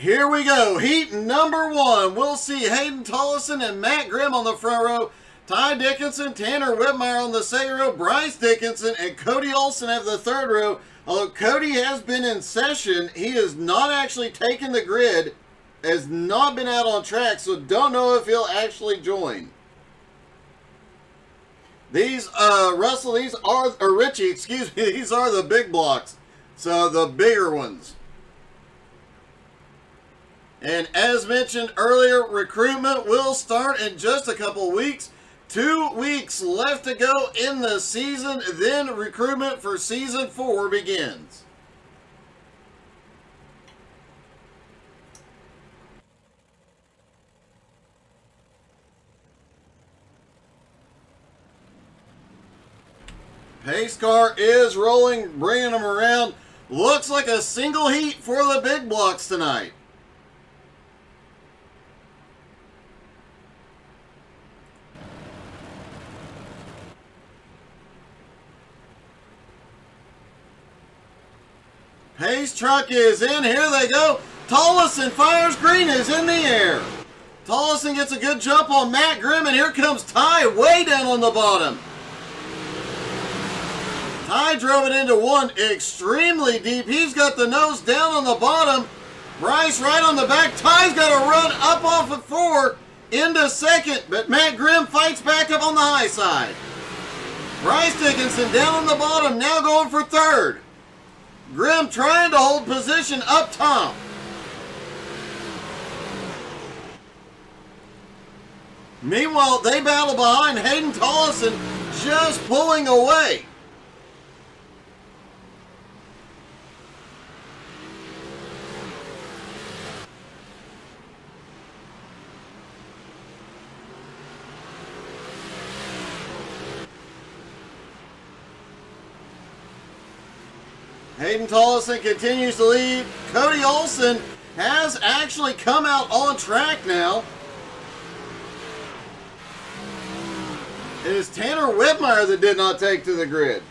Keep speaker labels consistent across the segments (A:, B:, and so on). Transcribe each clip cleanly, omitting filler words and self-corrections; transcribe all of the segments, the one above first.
A: Here we go. Heat number one. We'll see Hayden Tollison and Matt Grimm on the front row. Ty Dickinson, Tanner Whitmire on the second row. Bryce Dickinson and Cody Olson have the third row. Although Cody has been in session, he has not actually taken the grid, has not been out on track, so don't know if he'll actually join. These, Russell, these are, or Richie, excuse me, these are the big blocks. So the bigger ones. And as mentioned earlier, recruitment will start in just a couple weeks. 2 weeks left to go in the season, then recruitment for season 4 begins. Pace car is rolling, bringing them around. Looks like a single heat for the big blocks tonight. Pace truck is in. Here they go. Tollison fires green, is in the air. Tollison gets a good jump on Matt Grimm, and here comes Ty way down on the bottom. Ty drove it into one extremely deep. He's got the nose down on the bottom. Bryce right on the back. Ty's got to run up off of 4 into second, but Matt Grimm fights back up on the high side. Bryce Dickinson down on the bottom, now going for third. Grimm trying to hold position up top. Meanwhile, they battle behind. Hayden Tollison just pulling away. Hayden Tollison continues to lead. Cody Olson has actually come out on track now. It is Tanner Whitmire that did not take to the grid.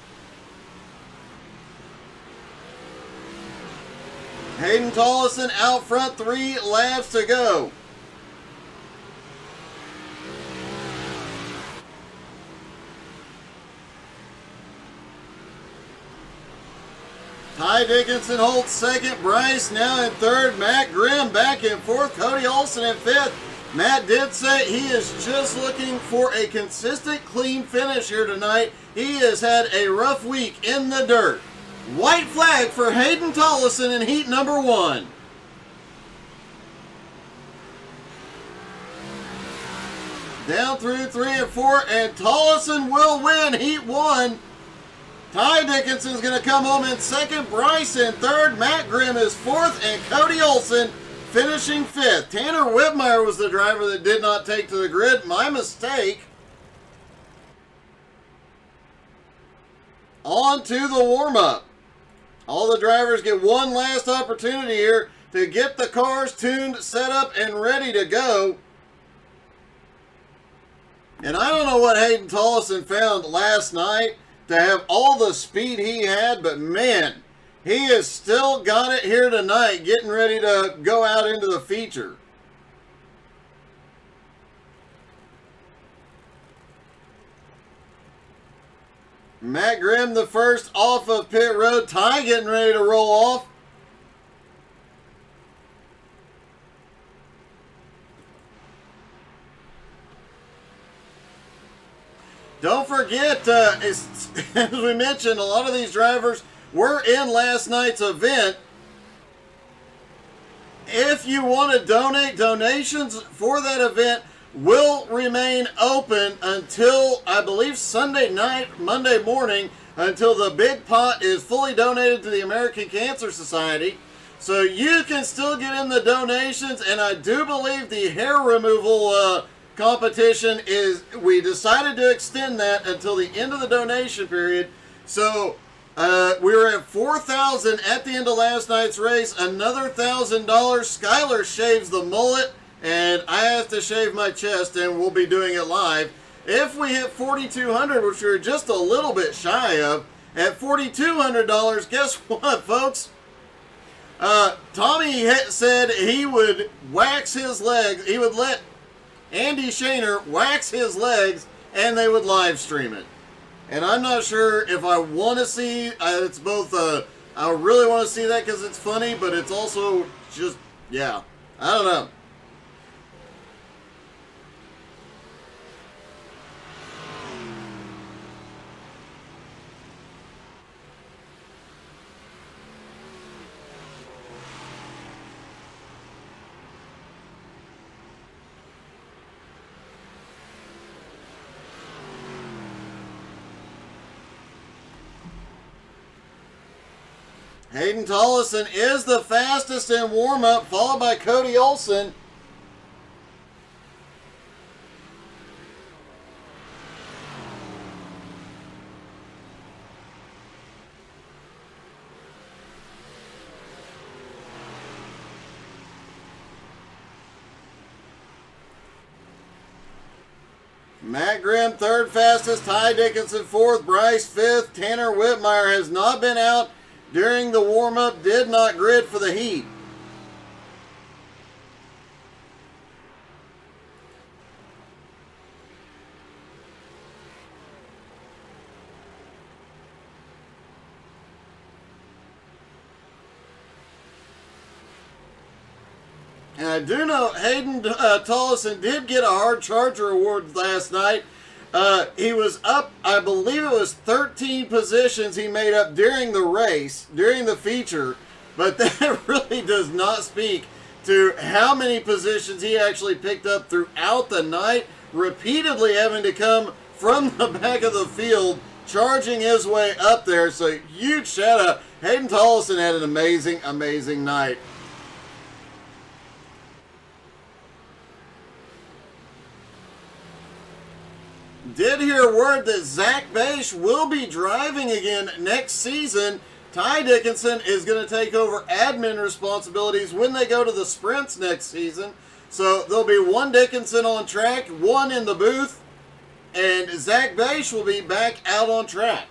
A: Hayden Tollison out front, 3 laps to go. Ty Dickinson holds second. Bryce now in third. Matt Grimm back in fourth. Cody Olson in fifth. Matt did say he is just looking for a consistent, clean finish here tonight. He has had a rough week in the dirt. White flag for Hayden Tollison in heat number 1. Down through 3 and 4, and Tollison will win heat 1. Ty Dickinson's going to come home in second. Bryce in third. Matt Grimm is fourth. And Cody Olson finishing fifth. Tanner Whitmire was the driver that did not take to the grid. My mistake. On to the warm-up. All the drivers get one last opportunity here to get the cars tuned, set up, and ready to go. And I don't know what Hayden Tollison found last night to have all the speed he had, but man, he has still got it here tonight, getting ready to go out into the feature. Matt Grimm the first off of pit road. Ty getting ready to roll off. Don't forget, as we mentioned, a lot of these drivers were in last night's event. If you want to donate, donations for that event will remain open until, I believe, Sunday night, Monday morning, until the big pot is fully donated to the American Cancer Society. So you can still get in the donations, and I do believe the hair removal competition is, we decided to extend that until the end of the donation period. So we were at $4,000 at the end of last night's race. Another $1,000. Skylar shaves the mullet, and I have to shave my chest, and we'll be doing it live. If we hit $4,200, which we're just a little bit shy of, at $4,200, guess what, folks? Tommy said he would wax his legs. He would let Andy Shaner wax his legs, and they would live stream it. And I'm not sure if I want to see. It's both. I really want to see that because it's funny, but it's also just, yeah. I don't know. Hayden Tollison is the fastest in warm-up, followed by Cody Olsen. Matt Grimm, third fastest. Ty Dickinson, fourth. Bryce, fifth. Tanner Whitmire has not been out during the warm-up, did not grid for the heat. And I do know Hayden Tollison did get a hard charger award last night. He was up, I believe it was 13 positions he made up during the race, during the feature, but that really does not speak to how many positions he actually picked up throughout the night, repeatedly having to come from the back of the field, charging his way up there. So huge shout out. Hayden Tollison had an amazing, amazing night. Did hear word that Zach Bache will be driving again next season. Ty Dickinson is going to take over admin responsibilities when they go to the sprints next season. So there'll be one Dickinson on track, one in the booth, and Zach Bache will be back out on track.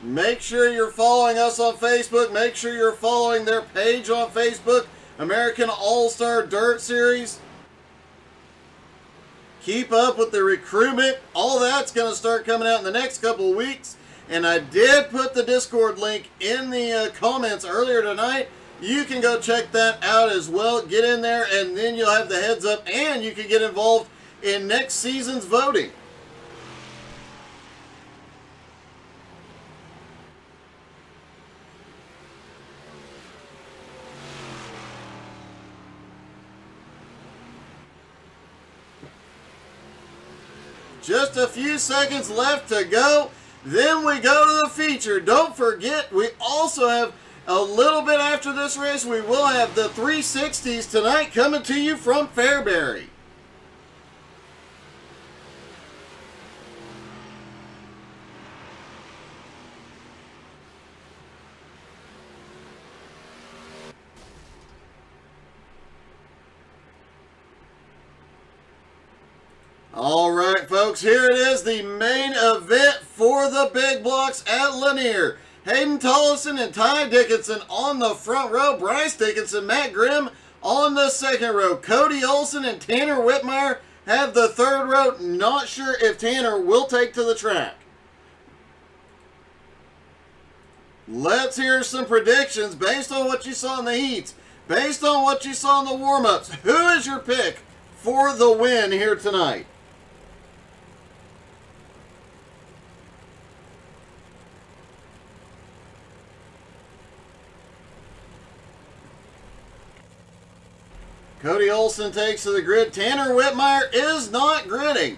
A: Make sure you're following us on Facebook. Make sure you're following their page on Facebook. American All-Star Dirt Series. Keep up with the recruitment. All that's going to start coming out in the next couple of weeks. And I did put the Discord link in the comments earlier tonight. You can go check that out as well. Get in there and then you'll have the heads up and you can get involved in next season's voting. Just a few seconds left to go. Then we go to the feature. Don't forget, we also have a little bit after this race, we will have the 360s tonight coming to you from Fairbury. All right, folks, here it is, the main event for the big blocks at Lanier. Hayden Tollison and Ty Dickinson on the front row. Bryce Dickinson, Matt Grimm on the second row. Cody Olsen and Tanner Whitmire have the third row. Not sure if Tanner will take to the track. Let's hear some predictions based on what you saw in the heats, based on what you saw in the warm-ups. Who is your pick for the win here tonight? Cody Olsen takes to the grid. Tanner Whitmire is not gridding.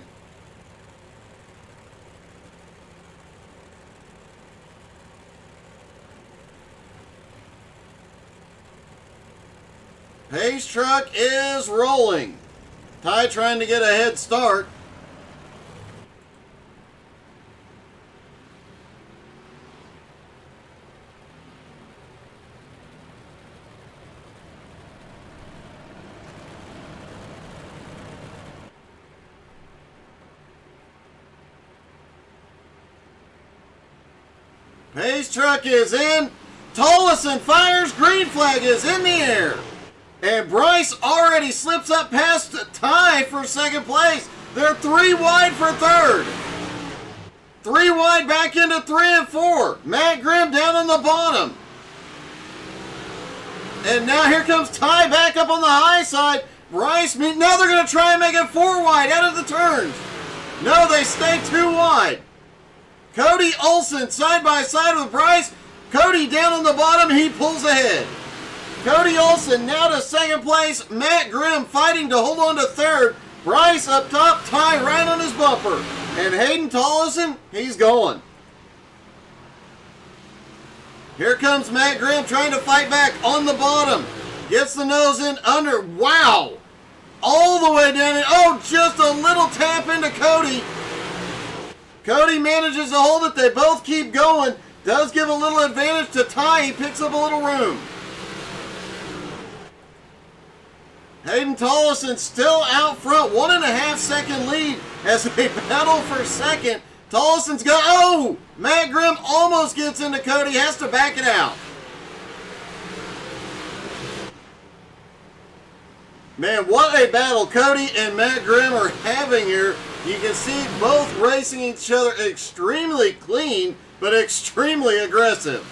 A: Pace truck is rolling. Ty trying to get a head start. Pace truck is in. Tollison fires. Green flag is in the air. And Bryce already slips up past Ty for second place. They're 3 wide for third. 3 wide back into 3 and 4. Matt Grimm down on the bottom. And now here comes Ty back up on the high side. Bryce, now they're going to try and make it 4 wide out of the turns. No, they stay 2 wide. Cody Olsen side by side with Bryce. Cody down on the bottom, he pulls ahead. Cody Olsen now to second place. Matt Grimm fighting to hold on to third. Bryce up top, Ty right on his bumper. And Hayden Tollison, he's going. Here comes Matt Grimm trying to fight back on the bottom. Gets the nose in under. Wow. All the way down. Oh, just a little tap into Cody. Cody manages to hold it. They both keep going. Does give a little advantage to Ty. He picks up a little room. Hayden Tollison still out front. 1.5 second lead as they battle for second. Tollison's got, oh! Matt Grimm almost gets into Cody. Has to back it out. Man, what a battle Cody and Matt Grimm are having here. You can see both racing each other extremely clean, but extremely aggressive.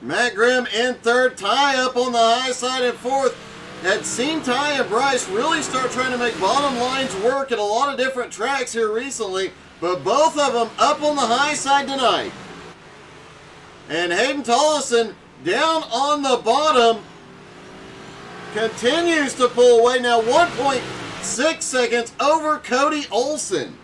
A: Matt Grimm in third, Ty up on the high side in fourth. Had seen Ty and Bryce really start trying to make bottom lines work at a lot of different tracks here recently, but both of them up on the high side tonight. And Hayden Tollison down on the bottom continues to pull away now 1.6 seconds over Cody Olsen.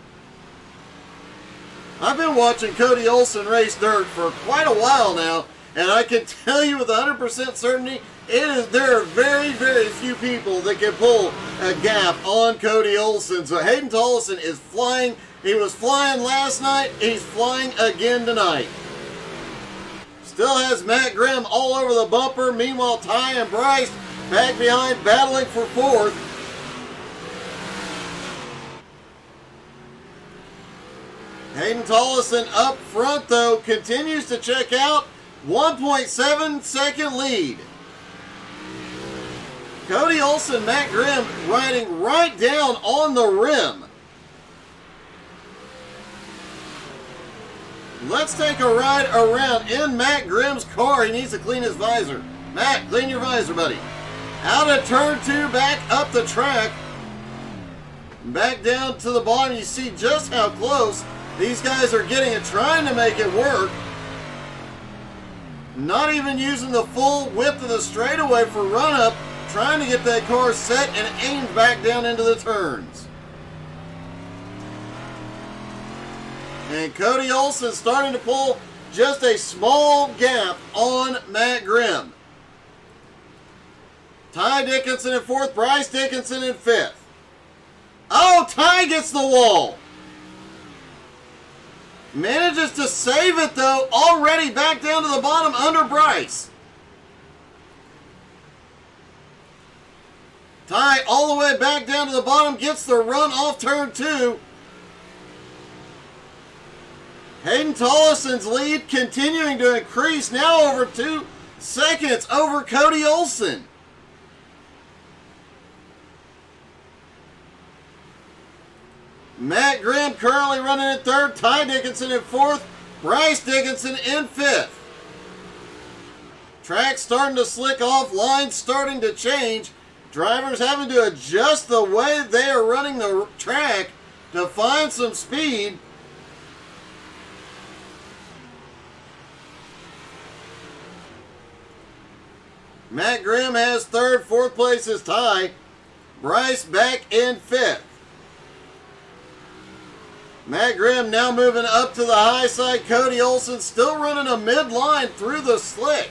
A: I've been watching Cody Olsen race dirt for quite a while now, and I can tell you with 100% certainty, there are very, very few people that can pull a gap on Cody Olsen. So Hayden Tollison is flying. He was flying last night. He's flying again tonight. Still has Matt Grimm all over the bumper. Meanwhile, Ty and Bryce back behind, battling for fourth. Hayden Tollison up front, though, continues to check out. 1.7 second lead. Cody Olsen, Matt Grimm riding right down on the rim. Let's take a ride around in Matt Grimm's car. He needs to clean his visor. Matt, clean your visor, buddy. Out of turn 2, back up the track. Back down to the bottom. You see just how close these guys are getting it, trying to make it work. Not even using the full width of the straightaway for run-up, trying to get that car set and aimed back down into the turns. And Cody Olsen starting to pull just a small gap on Matt Grimm. Ty Dickinson in fourth, Bryce Dickinson in fifth. Oh, Ty gets the wall. Manages to save it, though, already back down to the bottom under Bryce. Ty all the way back down to the bottom, gets the run off turn 2. Hayden Tollison's lead continuing to increase, now over 2 seconds over Cody Olsen. Matt Grimm currently running in third, Ty Dickinson in fourth, Bryce Dickinson in fifth. Track starting to slick off, lines starting to change. Drivers having to adjust the way they are running the track to find some speed. Matt Grimm has third, fourth place is Ty. Bryce back in fifth. Matt Grimm now moving up to the high side. Cody Olsen still running a mid-line through the slick.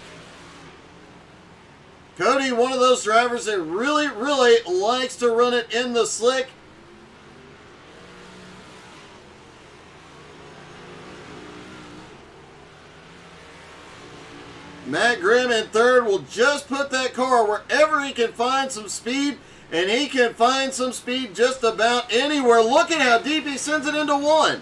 A: Cody, one of those drivers that really, really likes to run it in the slick. Matt Grimm in third will just put that car wherever he can find some speed, and he can find some speed just about anywhere. Look at how deep he sends it into one.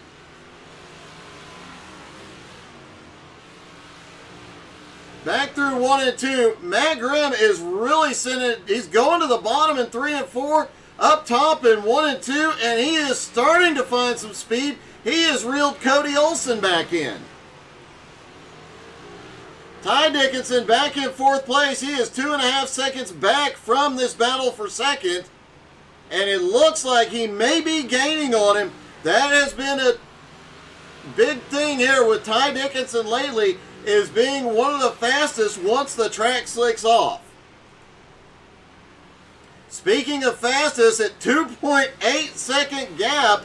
A: Back through 1 and 2. Matt Grimm is really sending, he's going to the bottom in 3 and 4, up top in 1 and 2, and he is starting to find some speed. He has reeled Cody Olsen back in. Ty Dickinson back in 4th place. He is 2.5 seconds back from this battle for second, and it looks like he may be gaining on him. That has been a big thing here with Ty Dickinson lately, is being one of the fastest once the track slicks off. Speaking of fastest, at 2.8 second gap,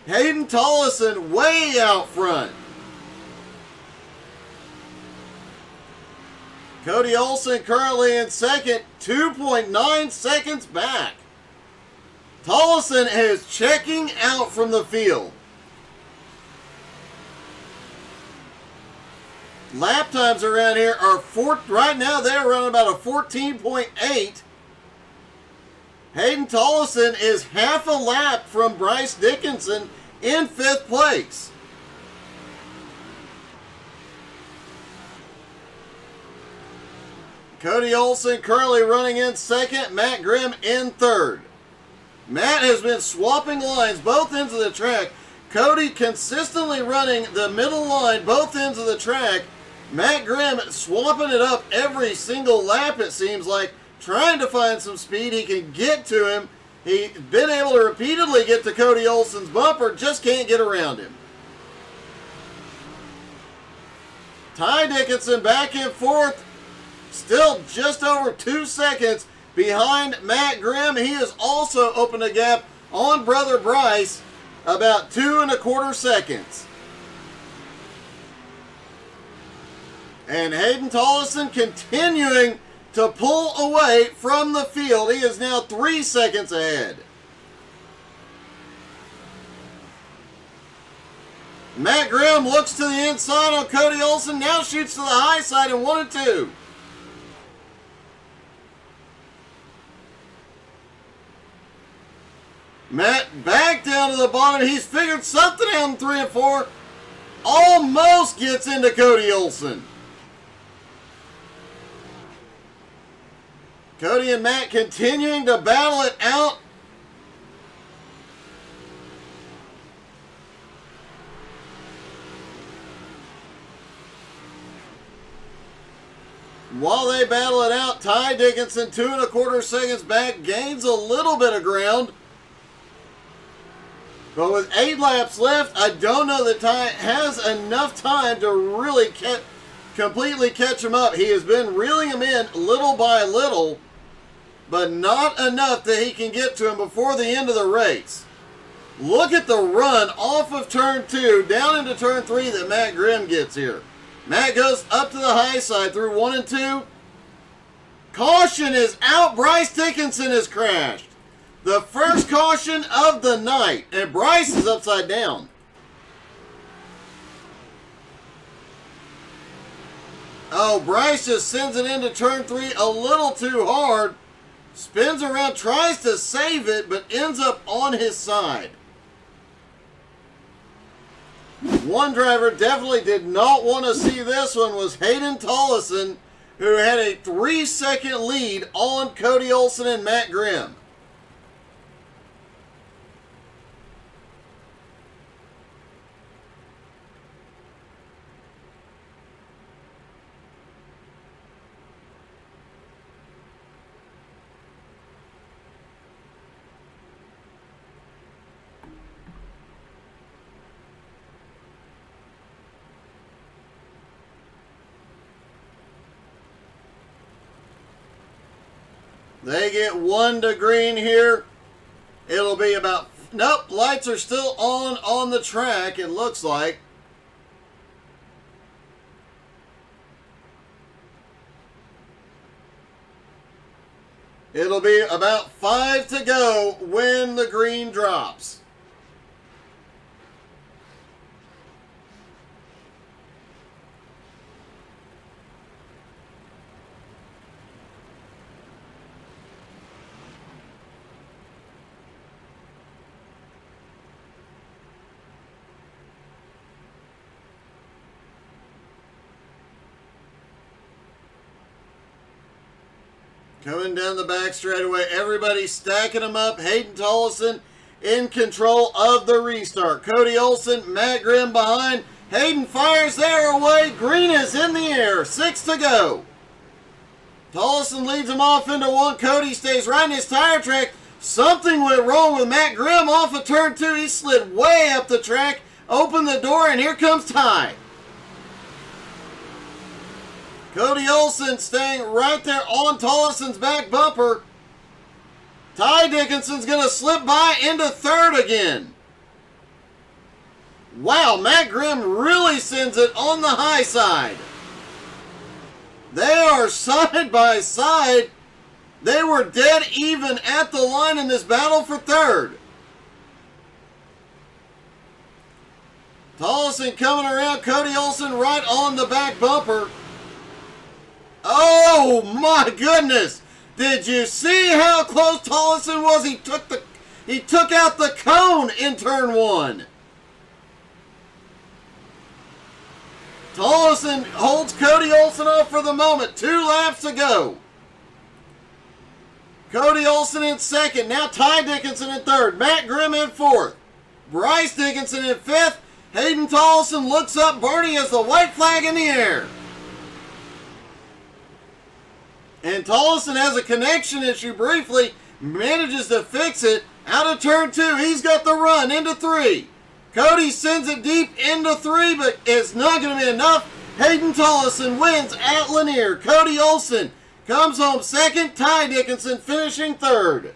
A: Hayden Tollison way out front. Cody Olsen currently in second, 2.9 seconds back. Tollison is checking out from the field. Lap times around here are right now they're running about a 14.8. Hayden Tollison is half a lap from Bryce Dickinson in 5th place. Cody Olsen currently running in second, Matt Grimm in 3rd. Matt has been swapping lines both ends of the track. Cody consistently running the middle line both ends of the track. Matt Grimm swapping it up every single lap, it seems like, trying to find some speed. He can get to him. He's been able to repeatedly get to Cody Olsen's bumper, just can't get around him. Ty Dickinson back in 4th, still just over 2 seconds behind Matt Grimm. He has also opened a gap on brother Bryce, about 2.25 seconds. And Hayden Tollison continuing to pull away from the field. He is now 3 seconds ahead. Matt Grimm looks to the inside on Cody Olsen, now shoots to the high side in 1 and 2. Matt back down to the bottom. He's figured something out in 3 and 4. Almost gets into Cody Olsen. Cody and Matt continuing to battle it out. While they battle it out, Ty Dickinson 2.25 seconds back, gains a little bit of ground. But with 8 laps left, I don't know that Ty has enough time to really completely catch him up. He has been reeling him in little by little, but not enough that he can get to him before the end of the race. Look at the run off of turn 2 down into turn 3 that Matt Grimm gets here. Matt goes up to the high side through 1 and 2. Caution is out. Bryce Dickinson has crashed. The first caution of the night, and Bryce is upside down. Oh, Bryce just sends it into turn 3 a little too hard. Spins around, tries to save it, but ends up on his side. One driver definitely did not want to see this one was Hayden Tollison, who had a 3-second lead on Cody Olsen and Matt Grimm. They get 1 to green here. It'll be about, nope, lights are still on the track, it looks like. It'll be about 5 to go when the green drops. Coming down the back straightaway, everybody stacking them up. Hayden Tollison in control of the restart. Cody Olsen, Matt Grimm behind. Hayden fires there away. Green is in the air. 6 to go. Tollison leads him off into 1. Cody stays right in his tire track. Something went wrong with Matt Grimm off of turn 2. He slid way up the track, opened the door, and here comes Ty. Cody Olsen staying right there on Tollison's back bumper. Ty Dickinson's going to slip by into 3rd again. Wow, Matt Grimm really sends it on the high side. They are side by side. They were dead even at the line in this battle for 3rd. Tollison coming around. Cody Olsen right on the back bumper. Oh my goodness! Did you see how close Tollison was? He took out the cone in turn 1. Tollison holds Cody Olsen off for the moment. 2 laps to go. Cody Olsen in 2nd. Now Ty Dickinson in 3rd. Matt Grimm in 4th. Bryce Dickinson in 5th. Hayden Tollison looks up. Barney has the white flag in the air. And Tollison has a connection issue briefly. Manages to fix it. Out of turn 2. He's got the run into 3. Cody sends it deep into 3, but it's not going to be enough. Hayden Tollison wins at Lanier. Cody Olsen comes home 2nd. Ty Dickinson finishing 3rd.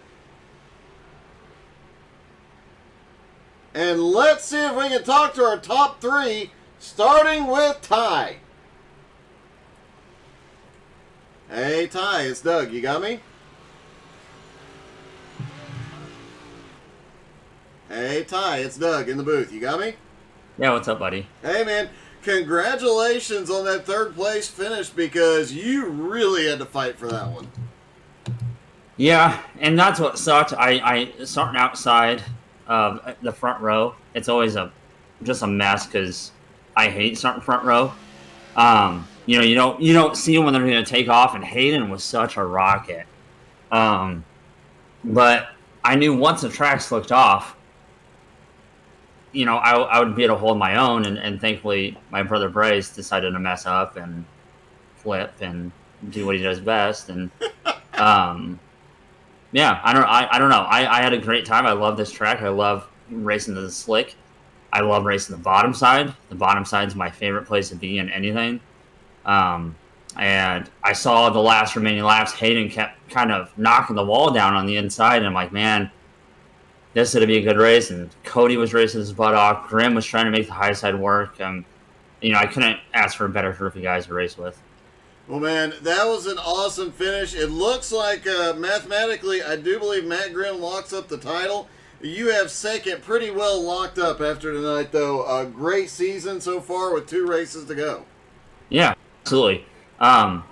A: And let's see if we can talk to our top 3, starting with Ty. Hey, Ty, it's Doug. You got me? Hey, Ty, it's Doug in the booth. You got me?
B: Yeah, what's up, buddy?
A: Hey, man. Congratulations on that 3rd place finish because you really had to fight for that one.
B: Yeah, and that's what sucked. I starting outside of the front row. It's always just a mess because I hate starting front row. You don't see them when they're going to take off, and Hayden was such a rocket. But I knew once the track slicked off, I would be able to hold my own, and thankfully my brother Bryce decided to mess up and flip and do what he does best. And yeah, I don't know. I had a great time. I love this track. I love racing the slick. I love racing the bottom side. The bottom side is my favorite place to be in anything. And I saw the last remaining laps, Hayden kept kind of knocking the wall down on the inside, and I'm like, man, this is going to be a good race. And Cody was racing his butt off. Grimm was trying to make the high side work. I couldn't ask for a better group of guys to race with.
A: Well, man, that was an awesome finish. It looks like mathematically, I do believe Matt Grimm locks up the title. You have 2nd pretty well locked up after tonight, though. A great season so far with 2 races to go.
B: Yeah, absolutely. And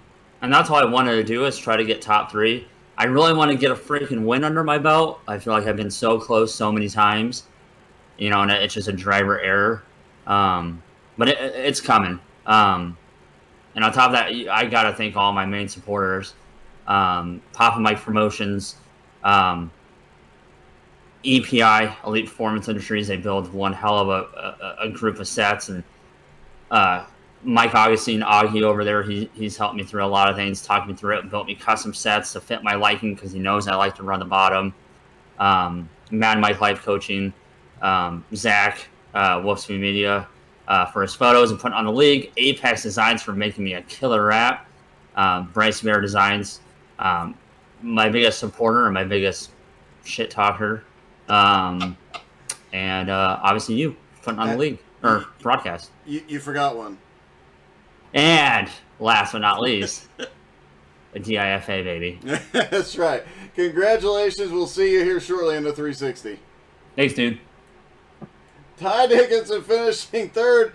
B: that's all I wanted to do is try to get top 3. I really want to get a freaking win under my belt. I feel like I've been so close so many times, and it's just a driver error. But it's coming. And on top of that, I got to thank all my main supporters, Papa Mike Promotions, EPI, Elite Performance Industries. They build one hell of a group of sets, and Mike Augustine, Augie over there, he's helped me through a lot of things, talked me through it, built me custom sets to fit my liking because he knows I like to run the bottom. Mad Mike Life Coaching, Zach, Wolfsby Media for his photos and putting on the league, Apex Designs for making me a killer wrap, Bryce Bear Designs, my biggest supporter and my biggest shit talker, and obviously you putting on the league or broadcast.
A: You forgot one.
B: And last but not least, a DIFA, baby.
A: That's right. Congratulations. We'll see you here shortly in the 360.
B: Thanks, dude.
A: Ty Dickinson finishing 3rd.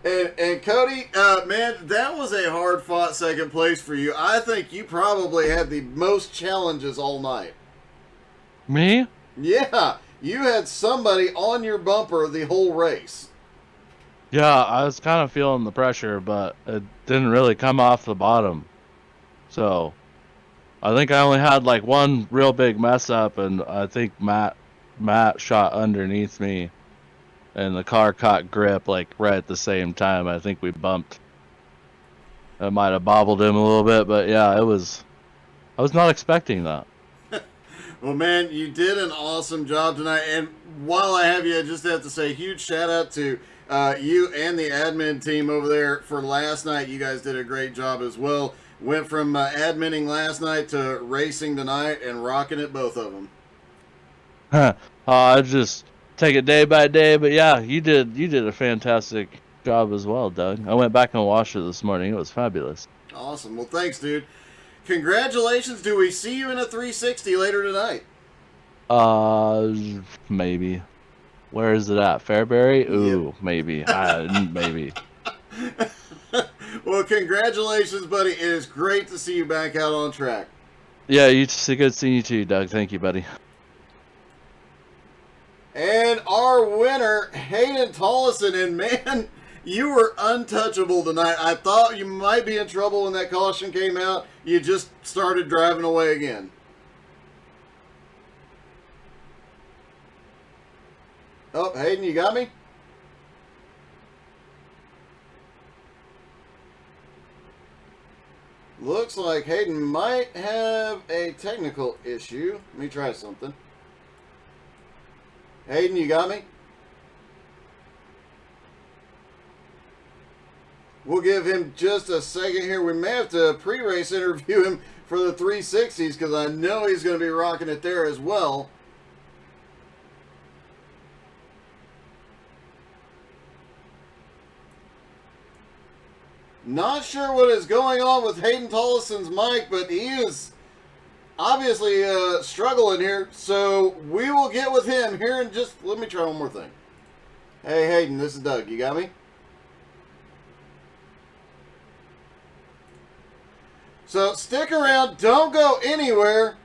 A: And Cody, man, that was a hard-fought 2nd place for you. I think you probably had the most challenges all night.
C: Me?
A: Yeah. You had somebody on your bumper the whole race.
C: Yeah, I was kind of feeling the pressure, but it didn't really come off the bottom. So, I think I only had like one real big mess up, and I think Matt shot underneath me, and the car caught grip like right at the same time. I think we bumped. I might have bobbled him a little bit, but yeah, I was not expecting that.
A: Well, man, you did an awesome job tonight. And while I have you, I just have to say huge shout out to you and the admin team over there for last night. You guys did a great job as well. Went from adminning last night to racing tonight and rocking it, both of them.
C: I just take it day by day, but yeah, you did a fantastic job as well, Doug. I went back and watched it this morning. It was fabulous.
A: Awesome. Well, thanks, dude. Congratulations. Do we see you in a 360 later tonight?
C: Maybe. Where is it at? Fairbury? Ooh,
A: Yep.
C: maybe. Maybe.
A: Well, congratulations, buddy. It is great to see you back out on track.
C: Yeah, it's good seeing you too, Doug. Thank you, buddy.
A: And our winner, Hayden Tollison, and man, you were untouchable tonight. I thought you might be in trouble when that caution came out. You just started driving away again. Oh, Hayden, you got me? Looks like Hayden might have a technical issue. Let me try something. Hayden, you got me? We'll give him just a second here. We may have to pre-race interview him for the 360s because I know he's going to be rocking it there as well. Not sure what is going on with Hayden Tollison's mic, but he is obviously struggling here. So we will get with him here in just... Let me try one more thing. Hey, Hayden, this is Doug. You got me? So stick around. Don't go anywhere.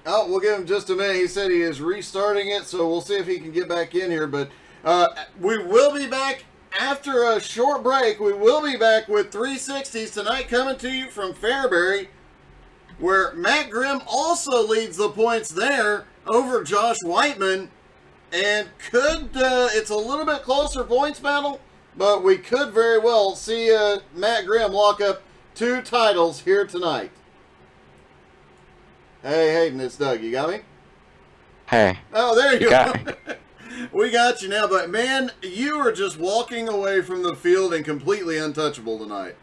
A: Oh, we'll give him just a minute. He said he is restarting it, so we'll see if he can get back in here. But we will be back after a short break. We will be back with 360s tonight, coming to you from Fairbury, where Matt Grimm also leads the points there over Josh Whiteman. And it's a little bit closer points battle, but we could very well see Matt Grimm lock up 2 titles here tonight. Hey, Hayden, it's Doug. You got me?
D: Hey.
A: Oh, there you
D: got
A: go. We got you now, but man, you were just walking away from the field and completely untouchable tonight.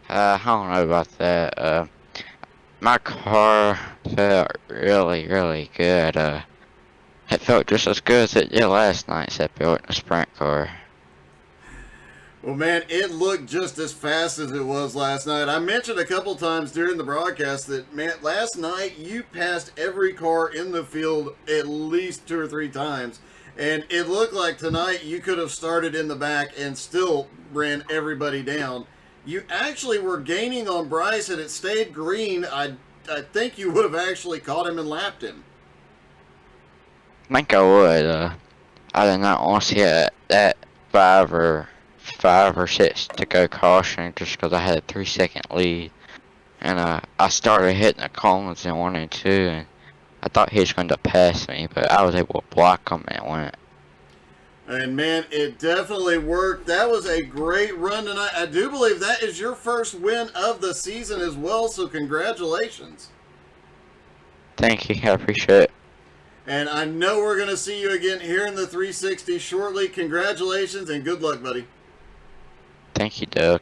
D: I don't know about that. My car felt really, really good. It felt just as good as it did last night, except it wasn't a sprint car.
A: Well, man, it looked just as fast as it was last night. I mentioned a couple times during the broadcast that, man, last night you passed every car in the field at least 2 or 3 times. And it looked like tonight you could have started in the back and still ran everybody down. You actually were gaining on Bryce, and it stayed green. I think you would have actually caught him and lapped him.
D: I think I would. I did not want to see that 5 or 6 to go caution just because I had a 3-second lead. And I started hitting the cones in 1 and 2, and I thought he was going to pass me, but I was able to block him and it went.
A: And man, it definitely worked. That was a great run tonight. I do believe that is your first win of the season as well, so congratulations.
D: Thank you, I appreciate it.
A: And I know we're going to see you again here in the 360 shortly. Congratulations and good luck, buddy.
D: Thank you, Doug.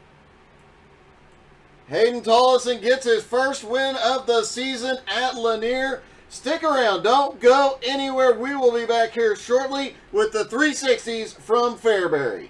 A: Hayden Tollison gets his first win of the season at Lanier. Stick around. Don't go anywhere. We will be back here shortly with the 360s from Fairbury.